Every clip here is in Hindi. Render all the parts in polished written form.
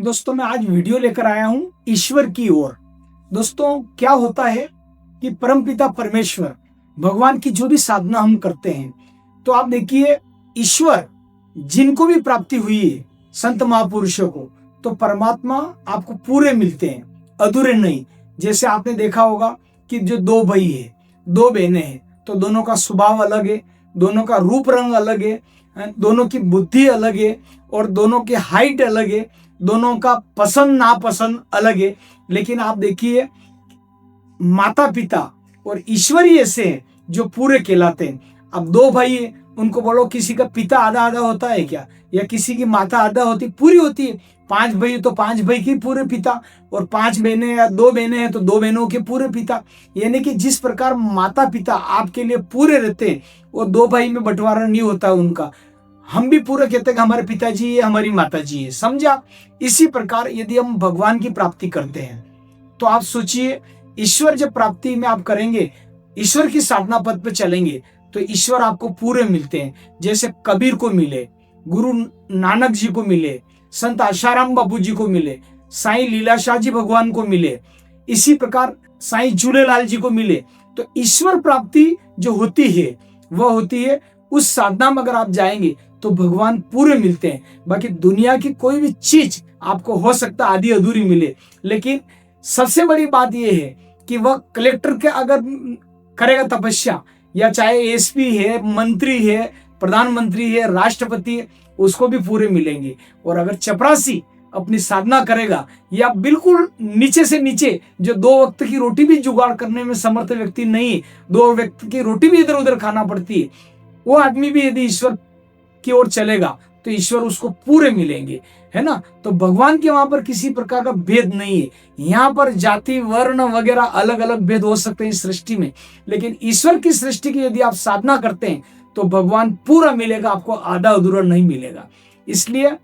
दोस्तों मैं आज वीडियो लेकर आया हूं ईश्वर की ओर। दोस्तों क्या होता है कि परमपिता परमेश्वर भगवान की जो भी साधना हम करते हैं, तो आप देखिए ईश्वर जिनको भी प्राप्ति हुई है संत महापुरुषों को, तो परमात्मा आपको पूरे मिलते हैं, अधूरे नहीं। जैसे आपने देखा होगा कि जो दो भाई है, दो बहनें हैं, तो दोनों का स्वभाव अलग है, दोनों का रूप रंग अलग है, दोनों की बुद्धि अलग है और दोनों की हाइट अलग है, दोनों का पसंद नापसंद अलग है। लेकिन आप देखिए माता पिता और ईश्वर ही ऐसे हैं जो पूरे कहलाते हैं। अब दो भाई है, उनको बोलो किसी का पिता आधा आधा होता है क्या, या किसी की माता आधा होती पूरी होती है। पांच भाई तो पांच भाई के पूरे पिता, और पांच बहनें या दो बहनें हैं तो दो बहनों के पूरे पिता। यानी कि जिस प्रकार माता पिता आपके लिए पूरे रहते हैं, वो दो भाई में बंटवारा नहीं होता उनका। हम भी पूरा कहते हैं कि हमारे पिताजी है, हमारी माताजी है, समझा। इसी प्रकार यदि हम भगवान की प्राप्ति करते हैं, तो आप सोचिए ईश्वर जब प्राप्ति में आप करेंगे, ईश्वर की साधना पद पे चलेंगे, तो ईश्वर आपको पूरे मिलते हैं। जैसे कबीर को मिले, गुरु नानक जी को मिले, संत आशाराम बाबू जी को मिले, साईं लीलाशाह जी भगवान को मिले, इसी प्रकार साईं झूलेलाल जी को मिले। तो ईश्वर प्राप्ति जो होती है वह होती है उस साधना में अगर आप जाएंगे तो भगवान पूरे मिलते हैं। बाकी दुनिया की कोई भी चीज आपको हो सकता है आधी अधूरी मिले, लेकिन सबसे बड़ी बात यह है कि वह कलेक्टर के अगर करेगा तपस्या, या चाहे एसपी है, मंत्री है, प्रधानमंत्री है, राष्ट्रपति है, उसको भी पूरे मिलेंगे। और अगर चपरासी अपनी साधना करेगा, या बिल्कुल नीचे से नीचे जो दो वक्त की रोटी भी जुगाड़ करने में समर्थ व्यक्ति नहीं है, दो वक्त की रोटी भी इधर उधर खाना पड़ती है, वो आदमी भी यदि ईश्वर की ओर चलेगा तो ईश्वर उसको पूरे मिलेंगे, है ना। तो भगवान के वहां पर किसी प्रकार का भेद नहीं है। यहाँ पर जाति वर्ण वगैरह अलग अलग भेद हो सकते हैं इस सृष्टि में, लेकिन ईश्वर की सृष्टि की यदि आप साधना करते हैं तो भगवान पूरा मिलेगा, आपको आधा अधूरा नहीं मिलेगा। इसलिए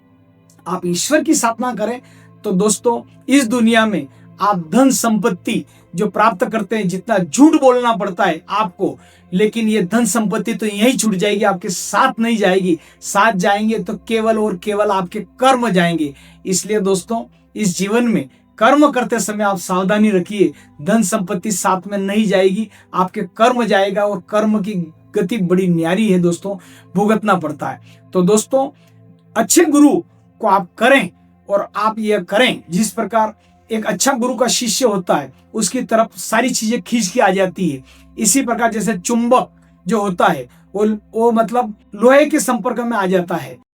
आप ईश्वर की साधना करें। तो दोस्तों इस दुनिया में आप धन संपत्ति जो प्राप्त करते हैं, जितना झूठ बोलना पड़ता है आपको, लेकिन ये धन संपत्ति तो यही छूट जाएगी, आपके साथ नहीं जाएगी। साथ जाएंगे तो केवल और केवल आपके कर्म जाएंगे। इसलिए दोस्तों इस जीवन में कर्म करते समय आप सावधानी रखिए, धन संपत्ति साथ में नहीं जाएगी, आपके कर्म जाएगा, और कर्म की गति बड़ी न्यारी है दोस्तों, भुगतना पड़ता है। तो दोस्तों अच्छे गुरु को आप करें, और आप यह करें जिस प्रकार एक अच्छा गुरु का शिष्य होता है उसकी तरफ सारी चीजें खींच के आ जाती है। इसी प्रकार जैसे चुंबक जो होता है वो मतलब लोहे के संपर्क में आ जाता है।